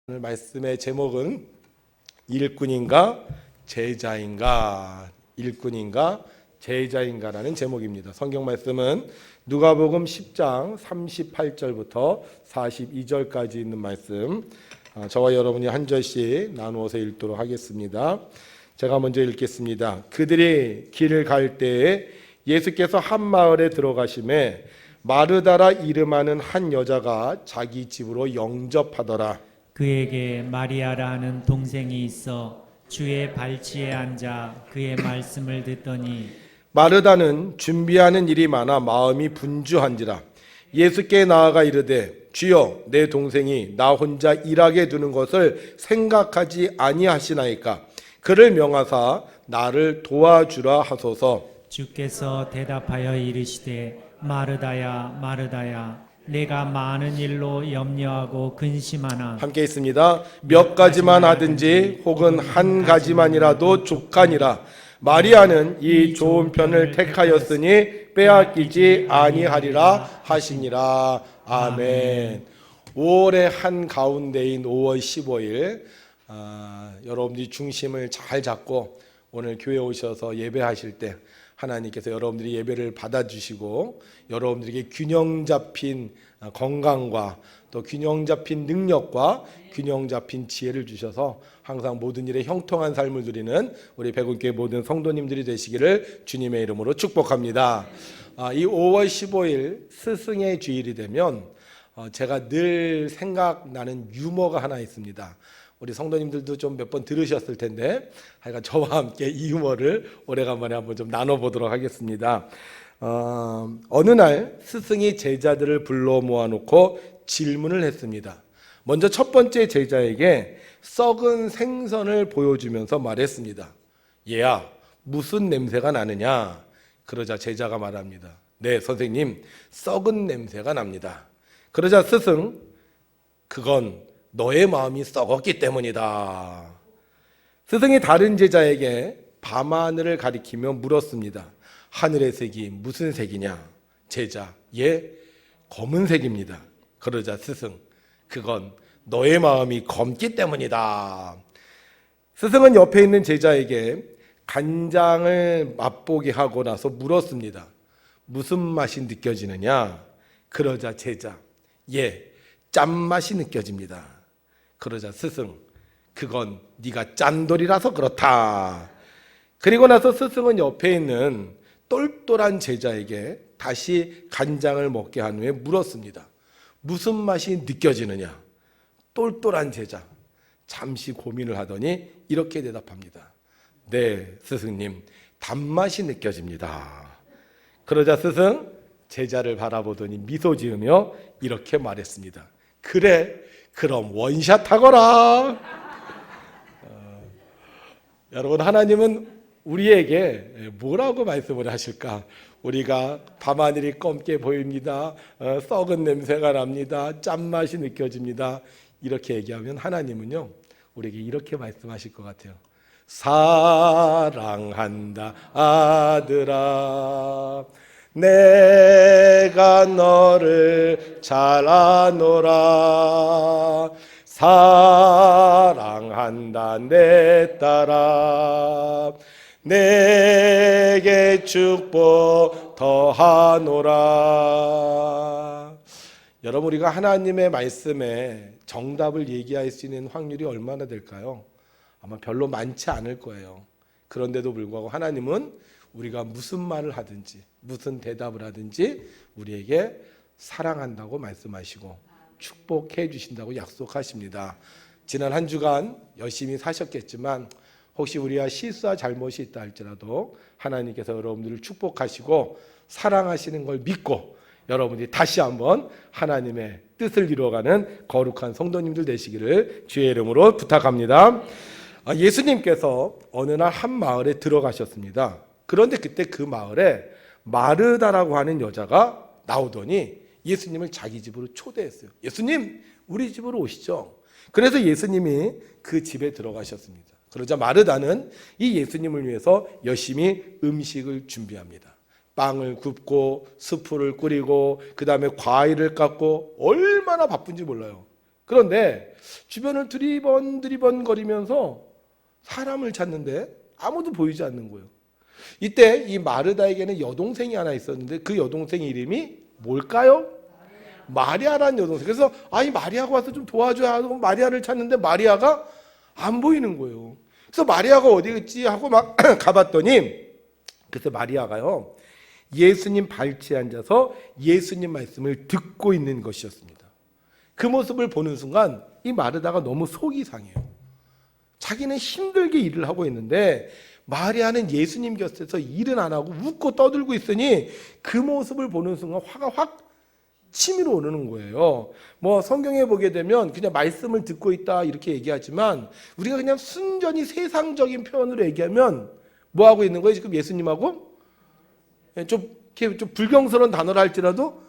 오늘 말씀의 제목은 일꾼인가 제자인가, 일꾼인가 제자인가라는 제목입니다. 성경 말씀은 누가복음 10장 38절부터 42절까지 있는 말씀, 저와 여러분이 한 절씩 나누어서 읽도록 하겠습니다. 제가 먼저 읽겠습니다. 그들이 길을 갈 때에 예수께서 한 마을에 들어가심에 마르다라 이름하는 한 여자가 자기 집으로 영접하더라. 그에게 마리아라는 동생이 있어 주의 발치에 앉아 그의 말씀을 듣더니 마르다는 준비하는 일이 많아 마음이 분주한지라 예수께 나아가 이르되 주여, 내 동생이 나 혼자 일하게 두는 것을 생각하지 아니하시나이까. 그를 명하사 나를 도와주라 하소서. 주께서 대답하여 이르시되 마르다야 마르다야 내가 많은 일로 염려하고 근심하나 함께 있습니다. 몇 가지만 하든지 혹은 한 가지만이라도 족하니라. 마리아는 이 좋은 편을 택하였으니 빼앗기지 아니하리라 하시니라. 아멘. 5월의 한 가운데인 5월 15일, 여러분들이 중심을 잘 잡고 오늘 교회 오셔서 예배하실 때 하나님께서 여러분들이 예배를 받아주시고 여러분들에게 균형 잡힌 건강과 또 균형 잡힌 능력과 균형 잡힌 지혜를 주셔서 항상 모든 일에 형통한 삶을 누리는 우리 백운교회 모든 성도님들이 되시기를 주님의 이름으로 축복합니다. 이 5월 15일 스승의 주일이 되면 제가 늘 생각나는 유머가 하나 있습니다. 우리 성도님들도 좀 몇 번 들으셨을 텐데 하여간 저와 함께 이 유머를 오래간만에 한번 좀 나눠보도록 하겠습니다. 어느 날 스승이 제자들을 불러 모아놓고 질문을 했습니다. 먼저 첫 번째 제자에게 썩은 생선을 보여주면서 말했습니다. 얘야, 무슨 냄새가 나느냐? 그러자 제자가 말합니다. 네, 선생님, 썩은 냄새가 납니다. 그러자 스승, 그건 너의 마음이 썩었기 때문이다. 스승이 다른 제자에게 밤하늘을 가리키며 물었습니다. 하늘의 색이 무슨 색이냐? 제자, 예, 검은색입니다. 그러자 스승, 그건 너의 마음이 검기 때문이다. 스승은 옆에 있는 제자에게 간장을 맛보게 하고 나서 물었습니다. 무슨 맛이 느껴지느냐? 그러자 제자, 예, 짠맛이 느껴집니다. 그러자 스승, 그건 네가 짠돌이라서 그렇다. 그리고 나서 스승은 옆에 있는 똘똘한 제자에게 다시 간장을 먹게 한 후에 물었습니다. 무슨 맛이 느껴지느냐? 똘똘한 제자 잠시 고민을 하더니 이렇게 대답합니다. 네, 스승님, 단맛이 느껴집니다. 그러자 스승 제자를 바라보더니 미소 지으며 이렇게 말했습니다. 그래, 그럼 원샷 하거라. 여러분, 하나님은 우리에게 뭐라고 말씀을 하실까? 우리가 밤하늘이 검게 보입니다. 썩은 냄새가 납니다. 짠맛이 느껴집니다. 이렇게 얘기하면 하나님은요, 우리에게 이렇게 말씀하실 것 같아요. 사랑한다 아들아, 내가 너를 잘 아노라. 사랑한다 내 딸아, 내게 축복 더하노라. 여러분, 우리가 하나님의 말씀에 정답을 얘기할 수 있는 확률이 얼마나 될까요? 아마 별로 많지 않을 거예요. 그런데도 불구하고 하나님은 우리가 무슨 말을 하든지 무슨 대답을 하든지 우리에게 사랑한다고 말씀하시고 축복해 주신다고 약속하십니다. 지난 한 주간 열심히 사셨겠지만 혹시 우리가 실수와 잘못이 있다 할지라도 하나님께서 여러분들을 축복하시고 사랑하시는 걸 믿고 여러분들이 다시 한번 하나님의 뜻을 이루어가는 거룩한 성도님들 되시기를 주의 이름으로 부탁합니다. 예수님께서 어느 날 한 마을에 들어가셨습니다. 그런데 그때 그 마을에 마르다라고 하는 여자가 나오더니 예수님을 자기 집으로 초대했어요. 예수님, 우리 집으로 오시죠. 그래서 예수님이 그 집에 들어가셨습니다. 그러자 마르다는 이 예수님을 위해서 열심히 음식을 준비합니다. 빵을 굽고 스프를 끓이고 그 다음에 과일을 깎고 얼마나 바쁜지 몰라요. 그런데 주변을 두리번 거리면서 사람을 찾는데 아무도 보이지 않는 거예요. 이때 이 마르다에게는 여동생이 하나 있었는데 그 여동생 이름이 뭘까요? 마리아라는 여동생. 그래서 이 마리아가 와서 좀 도와줘야 하고 마리아를 찾는데 마리아가 안 보이는 거예요. 그래서 마리아가 어디 있지 하고 막 가봤더니, 그래서 마리아가요 예수님 발치에 앉아서 예수님 말씀을 듣고 있는 것이었습니다. 그 모습을 보는 순간 이 마르다가 너무 속이 상해요. 자기는 힘들게 일을 하고 있는데 마리아는 예수님 곁에서 일은 안 하고 웃고 떠들고 있으니 그 모습을 보는 순간 화가 확 치밀어 오르는 거예요. 뭐 성경에 보게 되면 그냥 말씀을 듣고 있다 이렇게 얘기하지만 우리가 그냥 순전히 세상적인 표현으로 얘기하면 뭐 하고 있는 거예요? 지금 예수님하고 좀 불경스러운 단어를 할지라도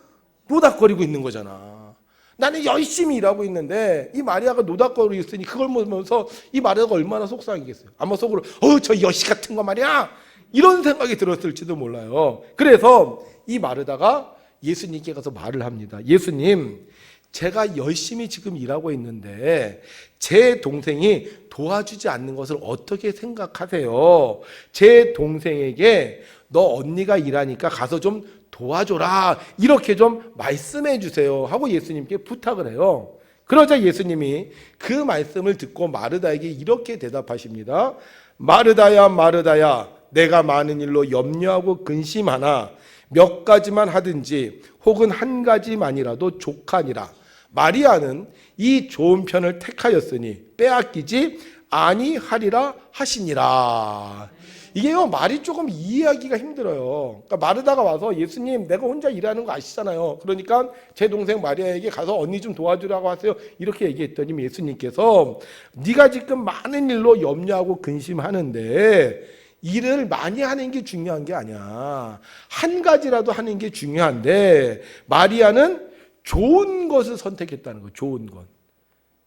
노닥거리고 있는 거잖아. 나는 열심히 일하고 있는데 이 마리아가 노닥거리고 있으니 그걸 보면서 이 마리아가 얼마나 속상하겠어요. 아마 속으로 저 여시 같은 거 말이야 이런 생각이 들었을지도 몰라요. 그래서 이 마르다가 예수님께 가서 말을 합니다. 예수님, 제가 열심히 지금 일하고 있는데 제 동생이 도와주지 않는 것을 어떻게 생각하세요? 제 동생에게 너 언니가 일하니까 가서 좀 도와줘라 이렇게 좀 말씀해 주세요 하고 예수님께 부탁을 해요. 그러자 예수님이 그 말씀을 듣고 마르다에게 이렇게 대답하십니다. 마르다야 마르다야, 내가 많은 일로 염려하고 근심하나 몇 가지만 하든지 혹은 한 가지만이라도 족하니라. 마리아는 이 좋은 편을 택하였으니 빼앗기지 아니하리라 하시니라. 이게요 말이 조금 이해하기가 힘들어요. 그러니까 마르다가 와서 예수님 내가 혼자 일하는 거 아시잖아요. 그러니까 제 동생 마리아에게 가서 언니 좀 도와주라고 하세요. 이렇게 얘기했더니 예수님께서 네가 지금 많은 일로 염려하고 근심하는데 일을 많이 하는 게 중요한 게 아니야. 한 가지라도 하는 게 중요한데 마리아는 좋은 것을 선택했다는 거. 좋은 것.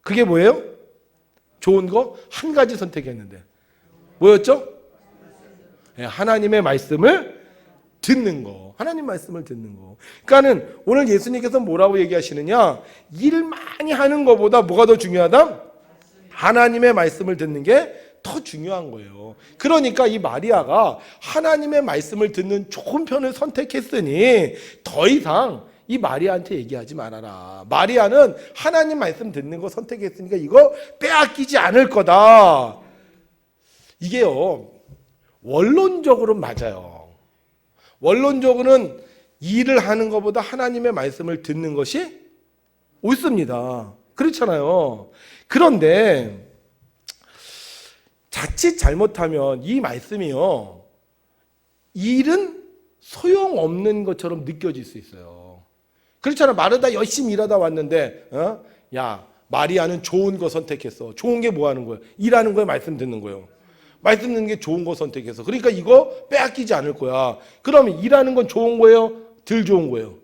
그게 뭐예요? 좋은 거 한 가지 선택했는데 뭐였죠? 하나님의 말씀을 듣는 거. 하나님 말씀을 듣는 거. 그러니까는 오늘 예수님께서 뭐라고 얘기하시느냐? 일 많이 하는 것보다 뭐가 더 중요하다? 하나님의 말씀을 듣는 게 더 중요한 거예요. 그러니까 이 마리아가 하나님의 말씀을 듣는 좋은 편을 선택했으니 더 이상 이 마리아한테 얘기하지 말아라. 마리아는 하나님 말씀 듣는 거 선택했으니까 이거 빼앗기지 않을 거다. 이게요 원론적으로 맞아요. 원론적으로는 일을 하는 것보다 하나님의 말씀을 듣는 것이 옳습니다. 그렇잖아요. 그런데 자칫 잘못하면 이 말씀이요 일은 소용없는 것처럼 느껴질 수 있어요. 그렇잖아. 마르다 열심히 일하다 왔는데 야 마리아는 좋은 거 선택했어. 좋은 게 뭐 하는 거예요? 일하는 거예요? 말씀 듣는 거예요? 말씀 듣는 게 좋은 거 선택해서. 그러니까 이거 빼앗기지 않을 거야. 그러면 일하는 건 좋은 거예요? 덜 좋은 거예요?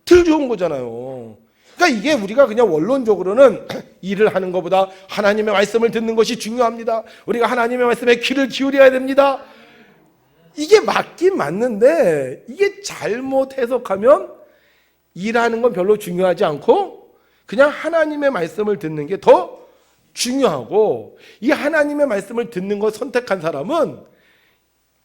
덜 좋은 거잖아요. 그러니까 이게 우리가 그냥 원론적으로는 일을 하는 것보다 하나님의 말씀을 듣는 것이 중요합니다. 우리가 하나님의 말씀에 귀를 기울여야 됩니다. 이게 맞긴 맞는데 이게 잘못 해석하면 일하는 건 별로 중요하지 않고 그냥 하나님의 말씀을 듣는 게 더 중요하고 이 하나님의 말씀을 듣는 걸 선택한 사람은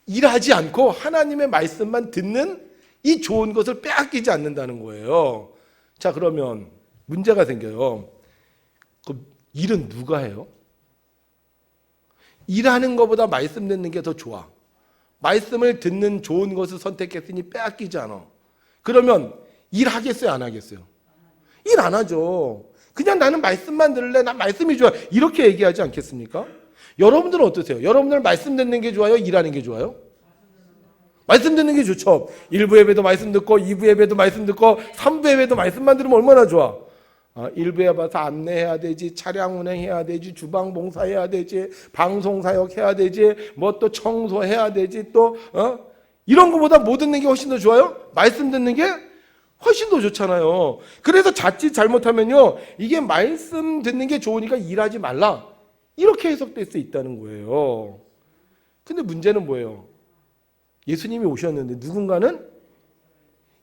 일하지 않고 하나님의 말씀만 듣는 이 좋은 것을 빼앗기지 않는다는 거예요. 자, 그러면 문제가 생겨요. 그 일은 누가 해요? 일하는 것보다 말씀 듣는 게 더 좋아. 말씀을 듣는 좋은 것을 선택했으니 빼앗기지 않아. 그러면 일하겠어요? 안 하겠어요? 일 안 하죠. 그냥 나는 말씀만 들을래. 난 말씀이 좋아. 이렇게 얘기하지 않겠습니까? 여러분들은 어떠세요? 여러분들은 말씀 듣는 게 좋아요? 일하는 게 좋아요? 말씀 듣는 게 좋죠. 1부 예배도 말씀 듣고 2부 예배도 말씀 듣고 3부 예배도 말씀만 들으면 얼마나 좋아. 1부에 봐서 안내해야 되지, 차량 운행해야 되지, 주방 봉사해야 되지, 방송 사역해야 되지, 뭐 또 청소해야 되지, 또 이런 것보다 뭐 듣는 게 훨씬 더 좋아요? 말씀 듣는 게 훨씬 더 좋잖아요. 그래서 자칫 잘못하면요 이게 말씀 듣는 게 좋으니까 일하지 말라 이렇게 해석될 수 있다는 거예요. 근데 문제는 뭐예요? 예수님이 오셨는데 누군가는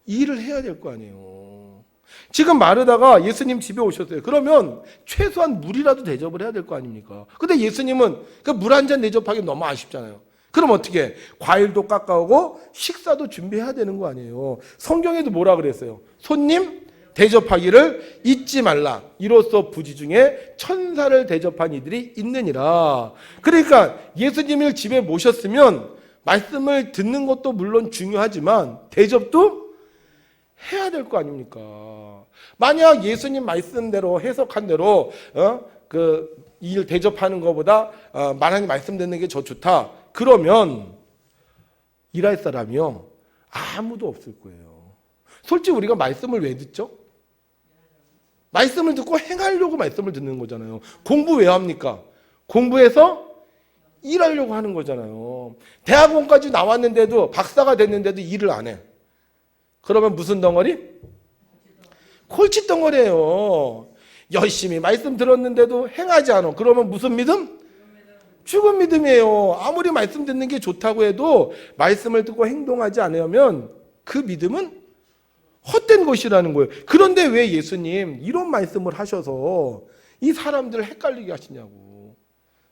일을 해야 될 거 아니에요. 지금 마르다가 예수님 집에 오셨어요. 그러면 최소한 물이라도 대접을 해야 될 거 아닙니까? 근데 예수님은 그 물 한 잔 대접하기 너무 아쉽잖아요. 그럼 어떻게 해? 과일도 깎아오고 식사도 준비해야 되는 거 아니에요. 성경에도 뭐라 그랬어요? 손님 대접하기를 잊지 말라. 이로써 부지 중에 천사를 대접한 이들이 있느니라. 그러니까 예수님을 집에 모셨으면 말씀을 듣는 것도 물론 중요하지만 대접도 해야 될 거 아닙니까? 만약 예수님 말씀대로 해석한 대로 일 대접하는 것보다 하나님 말씀 듣는 게 더 좋다. 그러면 일할 사람이요 아무도 없을 거예요. 솔직히 우리가 말씀을 왜 듣죠? 말씀을 듣고 행하려고 말씀을 듣는 거잖아요. 공부 왜 합니까? 공부해서 일하려고 하는 거잖아요. 대학원까지 나왔는데도 박사가 됐는데도 일을 안 해. 그러면 무슨 덩어리? 콜치 덩어리예요. 열심히 말씀 들었는데도 행하지 않아. 그러면 무슨 믿음? 죽은 믿음이에요. 아무리 말씀 듣는 게 좋다고 해도 말씀을 듣고 행동하지 않으면 그 믿음은 헛된 것이라는 거예요. 그런데 왜 예수님 이런 말씀을 하셔서 이 사람들을 헷갈리게 하시냐고.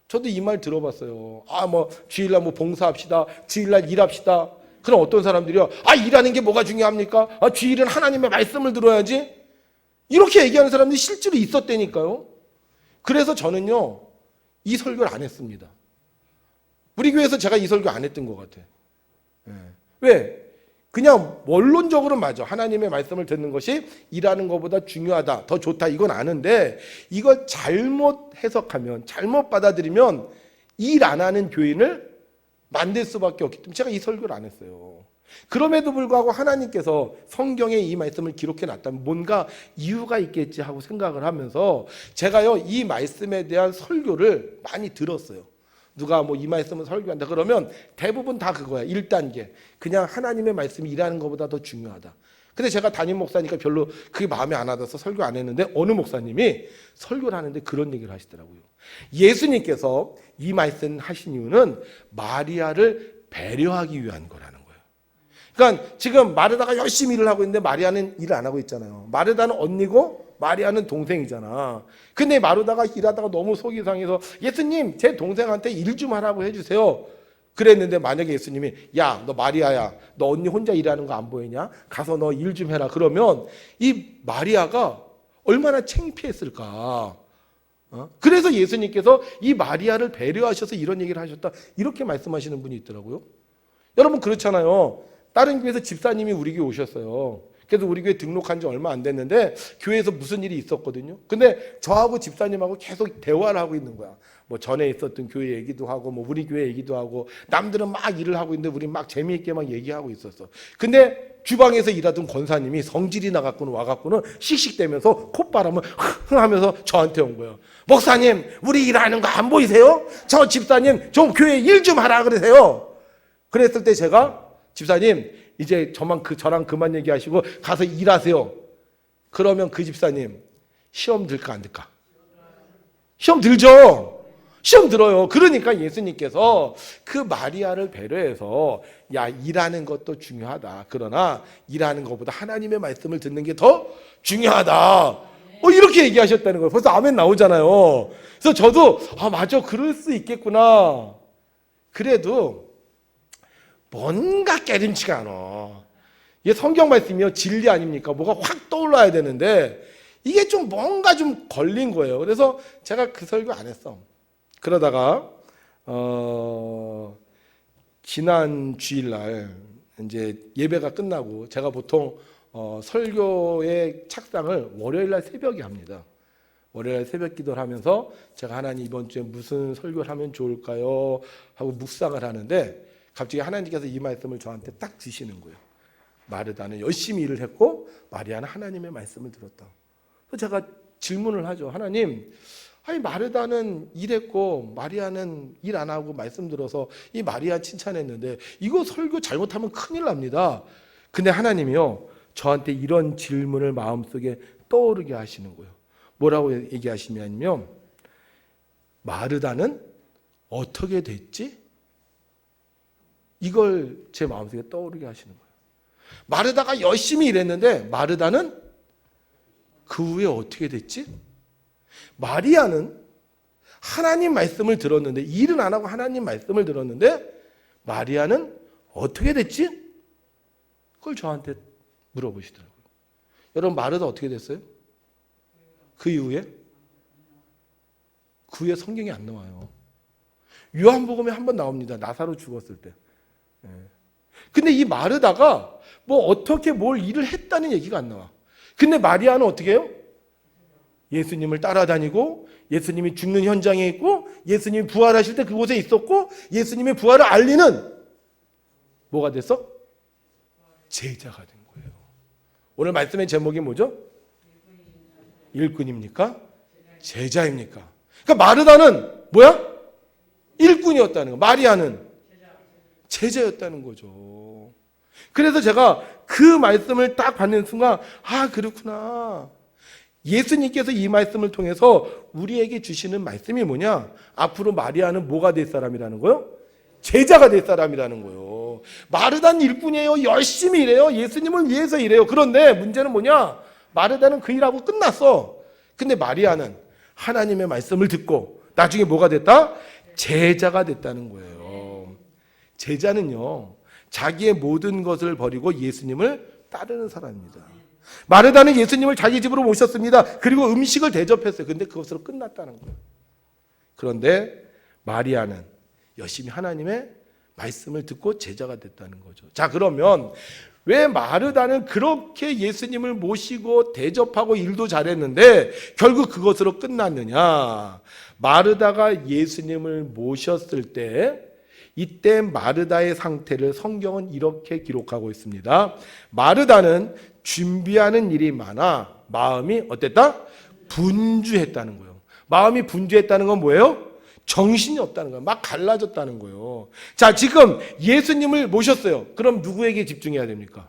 저도 이 말 들어봤어요. 주일날 봉사합시다. 주일날 일합시다. 그럼 어떤 사람들이요. 일하는 게 뭐가 중요합니까? 주일은 하나님의 말씀을 들어야지. 이렇게 얘기하는 사람들이 실제로 있었다니까요. 그래서 저는요. 이 설교를 안 했습니다. 우리 교회에서 제가 이 설교 안 했던 것 같아요. 왜? 그냥 원론적으로 맞아. 하나님의 말씀을 듣는 것이 일하는 것보다 중요하다. 더 좋다. 이건 아는데 이걸 잘못 해석하면 잘못 받아들이면 일 안 하는 교인을 만들 수밖에 없기 때문에 제가 이 설교를 안 했어요. 그럼에도 불구하고 하나님께서 성경에 이 말씀을 기록해 놨다면 뭔가 이유가 있겠지 하고 생각을 하면서 제가요 이 말씀에 대한 설교를 많이 들었어요. 누가 이 말씀을 설교한다 그러면 대부분 다 그거야. 1단계 그냥 하나님의 말씀이 일하는 것보다 더 중요하다. 근데 제가 담임 목사니까 별로 그게 마음에 안 와서 설교 안 했는데 어느 목사님이 설교를 하는데 그런 얘기를 하시더라고요. 예수님께서 이 말씀 하신 이유는 마리아를 배려하기 위한 거라는 거예요. 그러니까 지금 마르다가 열심히 일을 하고 있는데 마리아는 일을 안 하고 있잖아요. 마르다는 언니고 마리아는 동생이잖아. 근데 마르다가 일하다가 너무 속이 상해서 예수님 제 동생한테 일 좀 하라고 해주세요. 그랬는데 만약에 예수님이 야 너 마리아야 너 언니 혼자 일하는 거 안 보이냐? 가서 너 일 좀 해라. 그러면 이 마리아가 얼마나 창피했을까. 그래서 예수님께서 이 마리아를 배려하셔서 이런 얘기를 하셨다. 이렇게 말씀하시는 분이 있더라고요. 여러분 그렇잖아요. 다른 교회에서 집사님이 우리 교회 오셨어요. 그래서 우리 교회 등록한 지 얼마 안 됐는데 교회에서 무슨 일이 있었거든요. 근데 저하고 집사님하고 계속 대화를 하고 있는 거야. 전에 있었던 교회 얘기도 하고 우리 교회 얘기도 하고 남들은 막 일을 하고 있는데 우리 막 재미있게 막 얘기하고 있었어. 근데 주방에서 일하던 권사님이 성질이 나갖고는 와갖고는 씩씩대면서 콧바람을 흥 하면서 저한테 온 거예요. 목사님 우리 일하는 거 안 보이세요? 저 집사님 좀 교회 일 좀 하라 그러세요. 그랬을 때 제가 집사님 이제 저랑 그만 얘기하시고 가서 일하세요. 그러면 그 집사님 시험 들까 안 들까? 시험 들죠. 시험 들어요. 그러니까 예수님께서 그 마리아를 배려해서 야 일하는 것도 중요하다. 그러나 일하는 것보다 하나님의 말씀을 듣는 게 더 중요하다. 이렇게 얘기하셨다는 거예요. 벌써 아멘 나오잖아요. 그래서 저도 맞아 그럴 수 있겠구나. 그래도 뭔가 깨림치가 않아. 이게 성경 말씀이요 진리 아닙니까? 뭐가 확 떠올라야 되는데 이게 좀 뭔가 좀 걸린 거예요. 그래서 제가 그 설교 안 했어. 그러다가 지난 주일날 이제 예배가 끝나고 제가 보통 설교의 착상을 월요일날 새벽에 합니다. 월요일 새벽 기도를 하면서 제가 하나님 이번 주에 무슨 설교를 하면 좋을까요? 하고 묵상을 하는데 갑자기 하나님께서 이 말씀을 저한테 딱 주시는 거예요. 마르다는 열심히 일을 했고 마리아는 하나님의 말씀을 들었다. 그래서 제가 질문을 하죠. 하나님, 마르다는 일했고 마리아는 일 안 하고 말씀 들어서 이 마리아 칭찬했는데 이거 설교 잘못하면 큰일 납니다. 근데 하나님이요 저한테 이런 질문을 마음속에 떠오르게 하시는 거예요. 뭐라고 얘기하시냐면요. 마르다는 어떻게 됐지? 이걸 제 마음속에 떠오르게 하시는 거예요. 마르다가 열심히 일했는데 마르다는 그 후에 어떻게 됐지? 마리아는 하나님 말씀을 들었는데, 일은 안 하고 하나님 말씀을 들었는데, 마리아는 어떻게 됐지? 그걸 저한테 물어보시더라고요. 여러분, 마르다 어떻게 됐어요? 그 이후에? 그 후에 성경이 안 나와요. 요한복음에 한 번 나옵니다. 나사로 죽었을 때. 근데 이 마르다가 뭐 어떻게 뭘 일을 했다는 얘기가 안 나와. 근데 마리아는 어떻게 해요? 예수님을 따라다니고, 예수님이 죽는 현장에 있고, 예수님이 부활하실 때 그곳에 있었고, 예수님의 부활을 알리는 뭐가 됐어? 제자가 된 거예요. 오늘 말씀의 제목이 뭐죠? 일꾼입니까? 제자입니까? 그러니까 마르다는 뭐야? 일꾼이었다는 거. 마리아는 제자였다는 거죠. 그래서 제가 그 말씀을 딱 받는 순간, 아, 그렇구나. 예수님께서 이 말씀을 통해서 우리에게 주시는 말씀이 뭐냐? 앞으로 마리아는 뭐가 될 사람이라는 거요? 제자가 될 사람이라는 거요. 마르다는 일꾼이에요. 열심히 일해요. 예수님을 위해서 일해요. 그런데 문제는 뭐냐? 마르다는 그 일하고 끝났어. 근데 마리아는 하나님의 말씀을 듣고 나중에 뭐가 됐다? 제자가 됐다는 거예요. 제자는요, 자기의 모든 것을 버리고 예수님을 따르는 사람입니다. 마르다는 예수님을 자기 집으로 모셨습니다. 그리고 음식을 대접했어요. 근데 그것으로 끝났다는 거예요. 그런데 마리아는 열심히 하나님의 말씀을 듣고 제자가 됐다는 거죠. 자, 그러면 왜 마르다는 그렇게 예수님을 모시고 대접하고 일도 잘했는데 결국 그것으로 끝났느냐? 마르다가 예수님을 모셨을 때, 이때 마르다의 상태를 성경은 이렇게 기록하고 있습니다. 마르다는 준비하는 일이 많아 마음이 어땠다? 분주했다는 거예요. 마음이 분주했다는 건 뭐예요? 정신이 없다는 거예요. 막 갈라졌다는 거예요. 자, 지금 예수님을 모셨어요. 그럼 누구에게 집중해야 됩니까?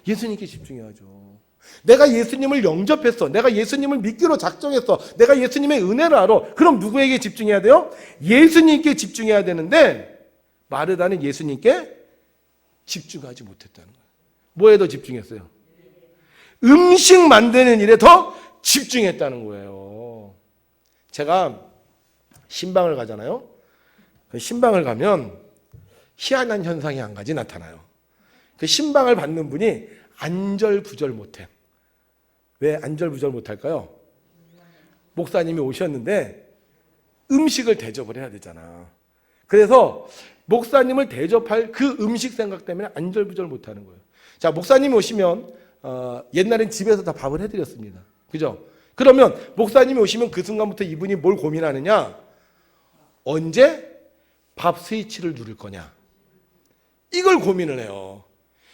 예수님께 집중해야죠. 내가 예수님을 영접했어. 내가 예수님을 믿기로 작정했어. 내가 예수님의 은혜를 알아. 그럼 누구에게 집중해야 돼요? 예수님께 집중해야 되는데 마르다는 예수님께 집중하지 못했다는 거예요. 뭐에 더 집중했어요? 음식 만드는 일에 더 집중했다는 거예요. 제가 신방을 가잖아요. 신방을 가면 희한한 현상이 한 가지 나타나요. 그 신방을 받는 분이 안절부절 못해. 왜 안절부절 못할까요? 목사님이 오셨는데 음식을 대접을 해야 되잖아. 그래서 목사님을 대접할 그 음식 생각 때문에 안절부절 못하는 거예요. 자, 목사님이 오시면 옛날엔 집에서 다 밥을 해드렸습니다. 그죠? 그러면 목사님이 오시면 그 순간부터 이분이 뭘 고민하느냐? 언제 밥 스위치를 누를 거냐? 이걸 고민을 해요.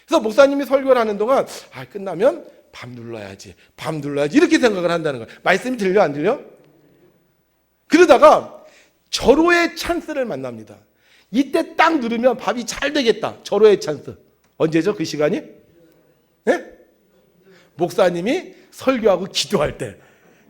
그래서 목사님이 설교를 하는 동안 끝나면 밥 눌러야지 이렇게 생각을 한다는 거예요. 말씀이 들려 안 들려? 그러다가 절호의 찬스를 만납니다. 이때 딱 누르면 밥이 잘 되겠다. 절호의 찬스. 언제죠? 그 시간이? 네? 목사님이 설교하고 기도할 때.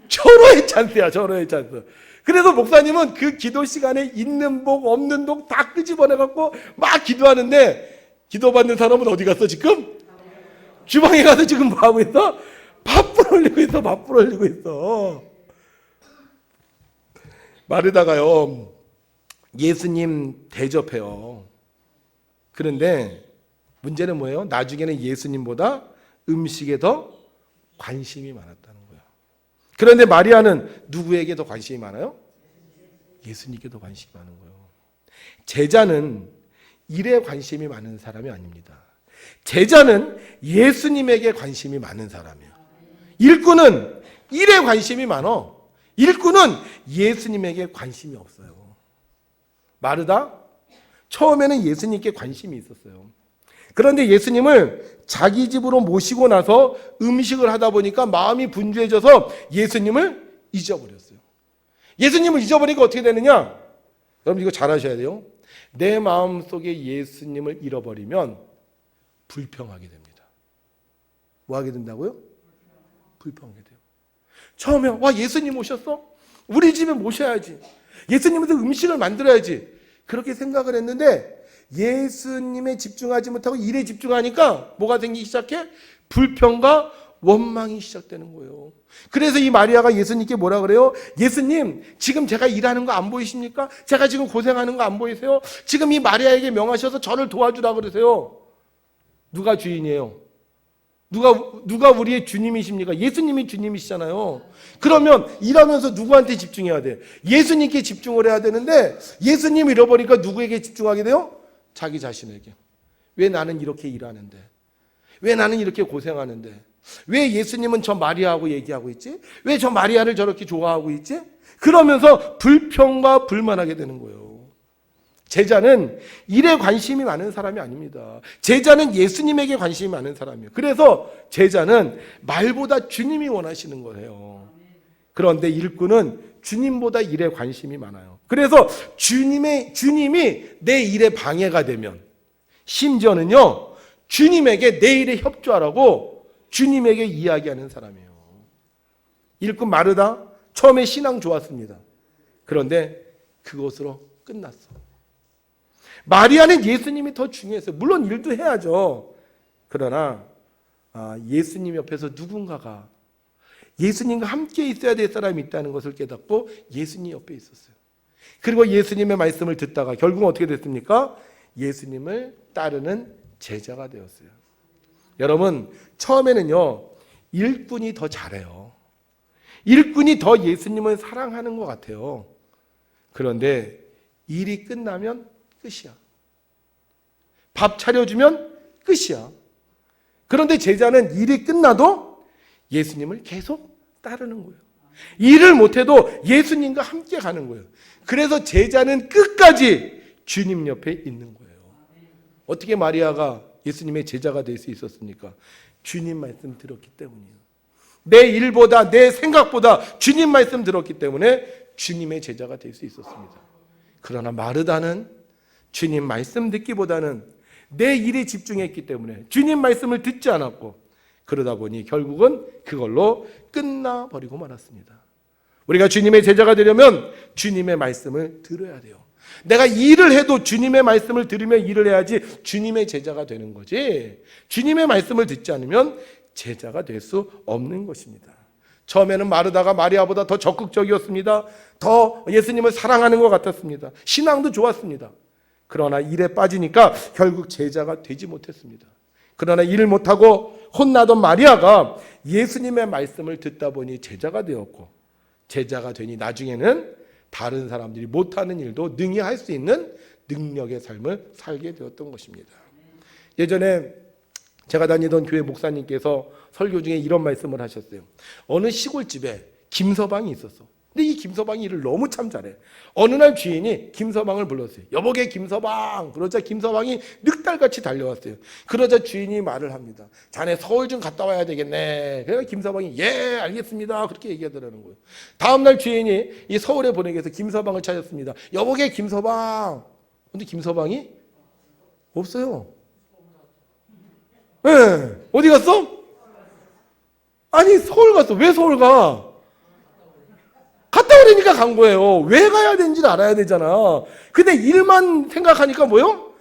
절호의 찬스야. 절호의 찬스. 그래서 목사님은 그 기도 시간에 있는 복 없는 복 다 끄집어내갖고 막 기도하는데, 기도받는 사람은 어디 갔어 지금? 주방에 가서 지금 뭐 하고 있어? 밥풀 올리고 있어. 밥풀 올리고 있어. 마르다가요, 예수님 대접해요. 그런데 문제는 뭐예요? 나중에는 예수님보다 음식에 더 관심이 많았다는 거예요. 그런데 마리아는 누구에게 더 관심이 많아요? 예수님께 더 관심이 많은 거예요. 제자는 일에 관심이 많은 사람이 아닙니다. 제자는 예수님에게 관심이 많은 사람이에요. 일꾼은 일에 관심이 많아. 일꾼은 예수님에게 관심이 없어요. 마르다? 처음에는 예수님께 관심이 있었어요. 그런데 예수님을 자기 집으로 모시고 나서 음식을 하다 보니까 마음이 분주해져서 예수님을 잊어버렸어요. 예수님을 잊어버리니까 어떻게 되느냐? 여러분 이거 잘 아셔야 돼요. 내 마음속에 예수님을 잃어버리면 불평하게 됩니다. 뭐 하게 된다고요? 불평하게 돼요. 처음에 예수님 오셨어? 우리 집에 모셔야지. 예수님한테 음식을 만들어야지. 그렇게 생각을 했는데 예수님에 집중하지 못하고 일에 집중하니까 뭐가 생기기 시작해? 불평과 원망이 시작되는 거예요. 그래서 이 마리아가 예수님께 뭐라 그래요? 예수님, 지금 제가 일하는 거 안 보이십니까? 제가 지금 고생하는 거 안 보이세요? 지금 이 마리아에게 명하셔서 저를 도와주라 그러세요. 누가 주인이에요? 누가 우리의 주님이십니까? 예수님이 주님이시잖아요. 그러면 일하면서 누구한테 집중해야 돼? 예수님께 집중을 해야 되는데 예수님 잃어버리니까 누구에게 집중하게 돼요? 자기 자신에게. 왜 나는 이렇게 일하는데? 왜 나는 이렇게 고생하는데? 왜 예수님은 저 마리아하고 얘기하고 있지? 왜 저 마리아를 저렇게 좋아하고 있지? 그러면서 불평과 불만하게 되는 거예요. 제자는 일에 관심이 많은 사람이 아닙니다. 제자는 예수님에게 관심이 많은 사람이에요. 그래서 제자는 말보다 주님이 원하시는 거예요. 그런데 일꾼은 주님보다 일에 관심이 많아요. 그래서 주님이 내 일에 방해가 되면, 심지어는요 주님에게 내 일에 협조하라고 주님에게 이야기하는 사람이에요. 일꾼 마르다 처음에 신앙 좋았습니다. 그런데 그것으로 끝났어. 마리아는 예수님이 더 중요했어요. 물론 일도 해야죠. 그러나 예수님 옆에서 누군가가 예수님과 함께 있어야 될 사람이 있다는 것을 깨닫고 예수님 옆에 있었어요. 그리고 예수님의 말씀을 듣다가 결국은 어떻게 됐습니까? 예수님을 따르는 제자가 되었어요. 여러분, 처음에는요 일꾼이 더 잘해요. 일꾼이 더 예수님을 사랑하는 것 같아요. 그런데 일이 끝나면 끝이야. 밥 차려주면 끝이야. 그런데 제자는 일이 끝나도 예수님을 계속 따르는 거예요. 일을 못해도 예수님과 함께 가는 거예요. 그래서 제자는 끝까지 주님 옆에 있는 거예요. 어떻게 마리아가 예수님의 제자가 될 수 있었습니까? 주님 말씀 들었기 때문이에요. 내 일보다 내 생각보다 주님 말씀 들었기 때문에 주님의 제자가 될 수 있었습니다. 그러나 마르다는 주님 말씀 듣기보다는 내 일에 집중했기 때문에 주님 말씀을 듣지 않았고, 그러다 보니 결국은 그걸로 끝나버리고 말았습니다. 우리가 주님의 제자가 되려면 주님의 말씀을 들어야 돼요. 내가 일을 해도 주님의 말씀을 들으며 일을 해야지 주님의 제자가 되는 거지, 주님의 말씀을 듣지 않으면 제자가 될 수 없는 것입니다. 처음에는 마르다가 마리아보다 더 적극적이었습니다. 더 예수님을 사랑하는 것 같았습니다. 신앙도 좋았습니다. 그러나 일에 빠지니까 결국 제자가 되지 못했습니다. 그러나 일을 못하고 혼나던 마리아가 예수님의 말씀을 듣다 보니 제자가 되었고, 제자가 되니 나중에는 다른 사람들이 못하는 일도 능히 할 수 있는 능력의 삶을 살게 되었던 것입니다. 예전에 제가 다니던 교회 목사님께서 설교 중에 이런 말씀을 하셨어요. 어느 시골집에 김서방이 있었어. 근데 이 김서방이 일을 너무 참 잘해. 어느 날 주인이 김서방을 불렀어요. 여보게 김서방. 그러자 김서방이 늑달같이 달려왔어요. 그러자 주인이 말을 합니다. 자네 서울 좀 갔다 와야 되겠네. 그래서 김서방이 예 알겠습니다. 그렇게 얘기하더라는 거예요. 다음날 주인이 이 서울에 보내기 위해서 김서방을 찾았습니다. 여보게 김서방. 근데 김서방이 없어요. 네. 어디 갔어? 아니 서울 갔어. 왜 서울 가? 갔다 오려니까 간 거예요. 왜 가야 되는지를 알아야 되잖아. 근데 일만 생각하니까 뭐요?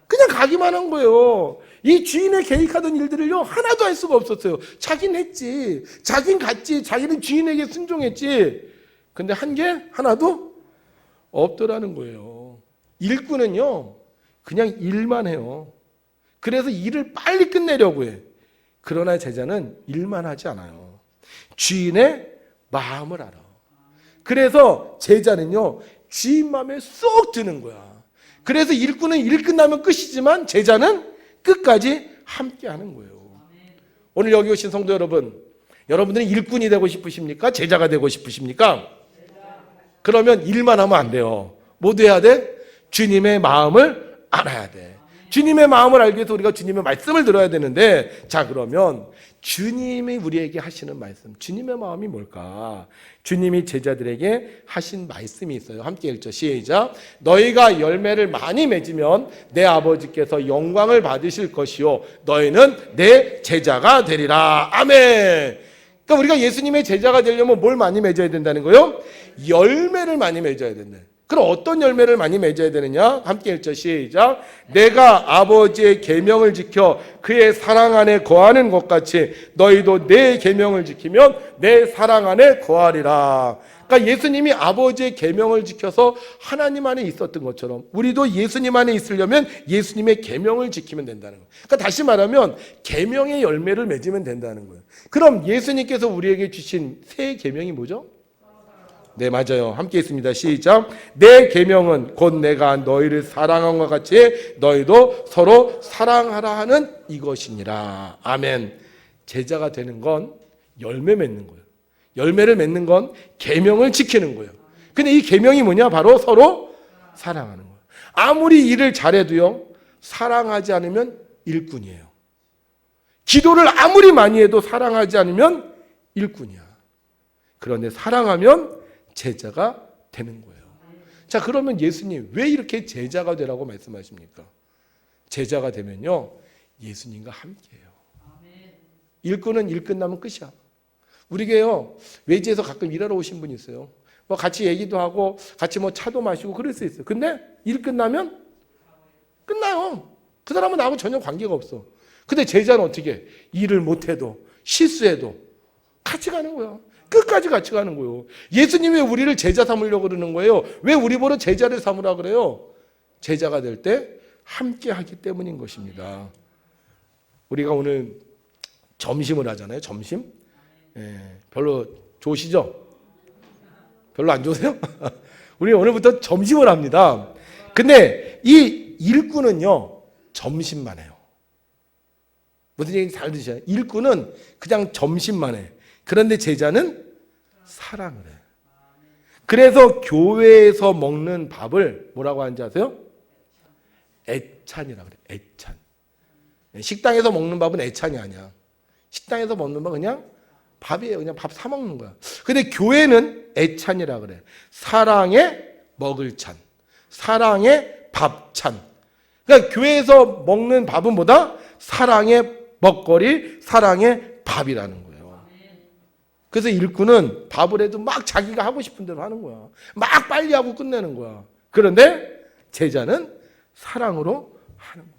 그냥 가기만 한 거예요. 이 주인의 계획하던 일들을요 하나도 할 수가 없었어요. 자기는 했지, 자기는 갔지, 자기는 주인에게 순종했지. 근데 한 게 하나도 없더라는 거예요. 일꾼은요 그냥 일만 해요. 그래서 일을 빨리 끝내려고 해. 그러나 제자는 일만 하지 않아요. 주인의 마음을 알아. 그래서 제자는요 주인 마음에 쏙 드는 거야. 그래서 일꾼은 일 끝나면 끝이지만 제자는 끝까지 함께 하는 거예요. 오늘 여기 오신 성도 여러분, 여러분들은 일꾼이 되고 싶으십니까? 제자가 되고 싶으십니까? 그러면 일만 하면 안 돼요. 뭐 해야 돼? 주님의 마음을 알아야 돼. 주님의 마음을 알기 위해서 우리가 주님의 말씀을 들어야 되는데, 자 그러면 주님이 우리에게 하시는 말씀, 주님의 마음이 뭘까? 주님이 제자들에게 하신 말씀이 있어요. 함께 읽죠. 시작. 너희가 열매를 많이 맺으면 내 아버지께서 영광을 받으실 것이요 너희는 내 제자가 되리라. 아멘. 그러니까 우리가 예수님의 제자가 되려면 뭘 많이 맺어야 된다는 거예요? 열매를 많이 맺어야 된다. 그럼 어떤 열매를 많이 맺어야 되느냐? 함께 읽죠. 시작. 내가 아버지의 계명을 지켜 그의 사랑 안에 거하는 것 같이 너희도 내 계명을 지키면 내 사랑 안에 거하리라. 그러니까 예수님이 아버지의 계명을 지켜서 하나님 안에 있었던 것처럼 우리도 예수님 안에 있으려면 예수님의 계명을 지키면 된다는 거예요. 그러니까 다시 말하면 계명의 열매를 맺으면 된다는 거예요. 그럼 예수님께서 우리에게 주신 새 계명이 뭐죠? 네, 맞아요. 함께 있습니다. 시작. 내 계명은 곧 내가 너희를 사랑한 것 같이 너희도 서로 사랑하라 하는 이것이니라. 아멘. 제자가 되는 건 열매 맺는 거예요. 열매를 맺는 건 계명을 지키는 거예요. 근데 이 계명이 뭐냐? 바로 서로 사랑하는 거예요. 아무리 일을 잘해도요, 사랑하지 않으면 일꾼이에요. 기도를 아무리 많이 해도 사랑하지 않으면 일꾼이야. 그런데 사랑하면 제자가 되는 거예요. 자, 그러면 예수님 왜 이렇게 제자가 되라고 말씀하십니까? 제자가 되면요, 예수님과 함께해요. 일꾼은 일 끝나면 끝이야. 우리 교회요, 외지에서 가끔 일하러 오신 분이 있어요. 뭐 같이 얘기도 하고 같이 뭐 차도 마시고 그럴 수 있어요. 근데 일 끝나면 끝나요. 그 사람은 나하고 전혀 관계가 없어. 근데 제자는 어떻게 해? 일을 못해도 실수해도 같이 가는 거야. 끝까지 같이 가는 거예요. 예수님이 왜 우리를 제자 삼으려고 그러는 거예요? 왜 우리 보러 제자를 삼으라 그래요? 제자가 될 때 함께 하기 때문인 것입니다. 우리가 오늘 점심을 하잖아요. 점심. 별로 좋으시죠? 별로 안 좋으세요? 우리 오늘부터 점심을 합니다. 근데 이 일꾼은요, 점심만 해요. 무슨 얘기 잘 들으셔요? 일꾼은 그냥 점심만 해. 그런데 제자는 사랑을 해. 그래서 교회에서 먹는 밥을 뭐라고 하는지 아세요? 애찬이라고 그래. 애찬. 식당에서 먹는 밥은 애찬이 아니야. 식당에서 먹는 밥은 그냥 밥이에요. 그냥 밥 사 먹는 거야. 근데 교회는 애찬이라 그래. 사랑의 먹을 찬. 사랑의 밥찬. 그러니까 교회에서 먹는 밥은 뭐다? 사랑의 먹거리, 사랑의 밥이라는 거예요. 그래서 일꾼은 밥을 해도 막 자기가 하고 싶은 대로 하는 거야. 막 빨리 하고 끝내는 거야. 그런데 제자는 사랑으로 하는 거예요.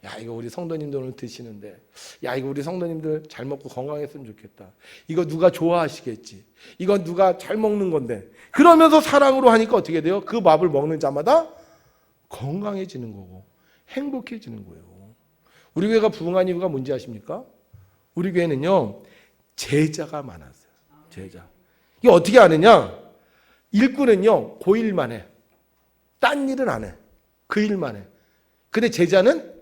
야, 이거 우리 성도님들 오늘 드시는데, 야, 이거 우리 성도님들 잘 먹고 건강했으면 좋겠다. 이거 누가 좋아하시겠지. 이건 누가 잘 먹는 건데. 그러면서 사랑으로 하니까 어떻게 돼요? 그 밥을 먹는 자마다 건강해지는 거고 행복해지는 거예요. 우리 교회가 부흥한 이유가 뭔지 아십니까? 우리 교회는요, 제자가 많았어요. 제자. 이게 어떻게 아느냐? 일꾼은요, 그 일만 해. 딴 일은 안 해. 그 일만 해. 근데 제자는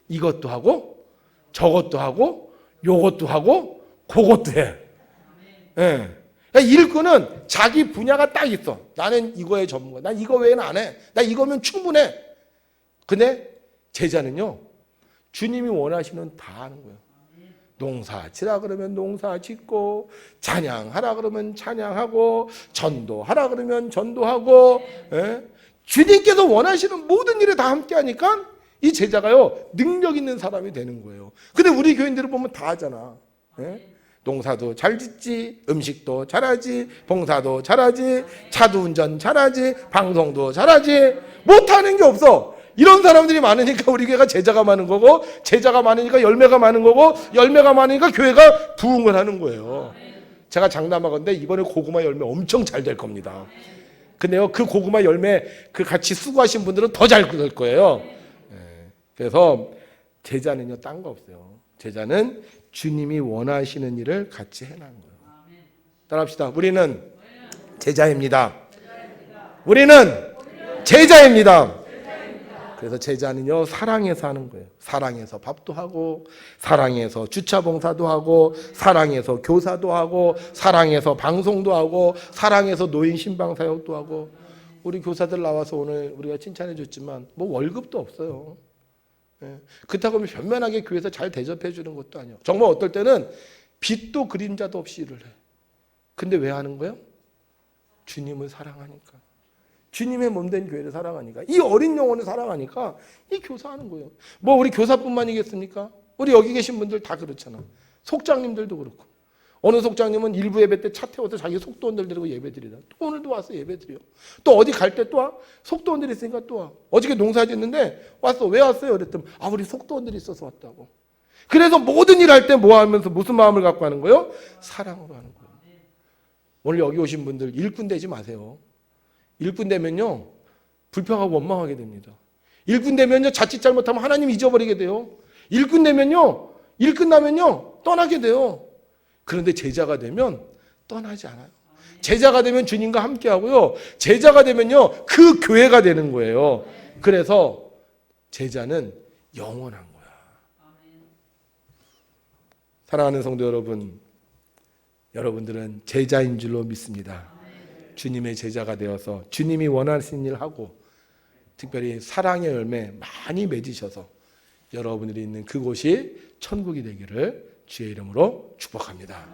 이것도 하고 저것도 하고 요것도 하고 그것도 해. 예. 그러니까 일꾼은 자기 분야가 딱 있어. 나는 이거에 전문가. 난 이거 외에는 안 해. 나 이거면 충분해. 근데 제자는요, 주님이 원하시는 다 하는 거예요. 농사 지라 그러면 농사 짓고, 찬양하라 그러면 찬양하고, 전도하라 그러면 전도하고, 예? 주님께서 원하시는 모든 일에 다 함께 하니까 이 제자가요, 능력 있는 사람이 되는 거예요. 근데 우리 교인들을 보면 다 하잖아. 예? 농사도 잘 짓지, 음식도 잘하지, 봉사도 잘하지, 차도 운전 잘하지, 방송도 잘하지, 못하는 게 없어. 이런 사람들이 많으니까 우리 교회가 제자가 많은 거고, 제자가 많으니까 열매가 많은 거고, 열매가 많으니까 교회가 부흥을 하는 거예요. 제가 장담하건대 이번에 고구마 열매 엄청 잘 될 겁니다. 근데요, 그 고구마 열매 그 같이 수고하신 분들은 더 잘 될 거예요. 그래서 제자는요, 딴 거 없어요. 제자는 주님이 원하시는 일을 같이 해나가는 거예요. 따라합시다. 우리는 제자입니다. 우리는 제자입니다. 그래서 제자는요, 사랑해서 하는 거예요. 사랑해서 밥도 하고, 사랑해서 주차 봉사도 하고, 사랑해서 교사도 하고, 사랑해서 방송도 하고, 사랑해서 노인 신방 사역도 하고. 우리 교사들 나와서 오늘 우리가 칭찬해 줬지만 뭐 월급도 없어요. 예. 그렇다고 하면 변면하게 교회에서 잘 대접해 주는 것도 아니에요. 정말 어떨 때는 빛도 그림자도 없이 일을 해. 근데 왜 하는 거예요? 주님을 사랑하니까. 주님의 몸된 교회를 사랑하니까, 이 어린 영혼을 사랑하니까 이 교사하는 거예요. 뭐 우리 교사뿐만이겠습니까? 우리 여기 계신 분들 다 그렇잖아. 속장님들도 그렇고. 어느 속장님은 일부 예배 때 차 태워서 자기 속도원들 데리고 예배 드리다. 또 오늘도 와서 예배 드려. 또 어디 갈 때 또 와. 속도원들이 있으니까 또 와. 어저께 농사 짓는데 왔어. 왜 왔어요? 그랬더니 우리 속도원들이 있어서 왔다고. 그래서 모든 일 할 때 뭐 하면서 무슨 마음을 갖고 하는 거예요? 사랑으로 하는 거예요. 오늘 여기 오신 분들 일꾼 되지 마세요. 일꾼 되면요 불평하고 원망하게 됩니다. 일꾼 되면요 자칫 잘못하면 하나님 잊어버리게 돼요. 일꾼 되면요 일 끝나면요 떠나게 돼요. 그런데 제자가 되면 떠나지 않아요. 제자가 되면 주님과 함께 하고요. 제자가 되면요 그 교회가 되는 거예요. 그래서 제자는 영원한 거야. 사랑하는 성도 여러분, 여러분들은 제자인 줄로 믿습니다. 주님의 제자가 되어서 주님이 원하시는 일을 하고 특별히 사랑의 열매 많이 맺으셔서 여러분들이 있는 그곳이 천국이 되기를 주의 이름으로 축복합니다.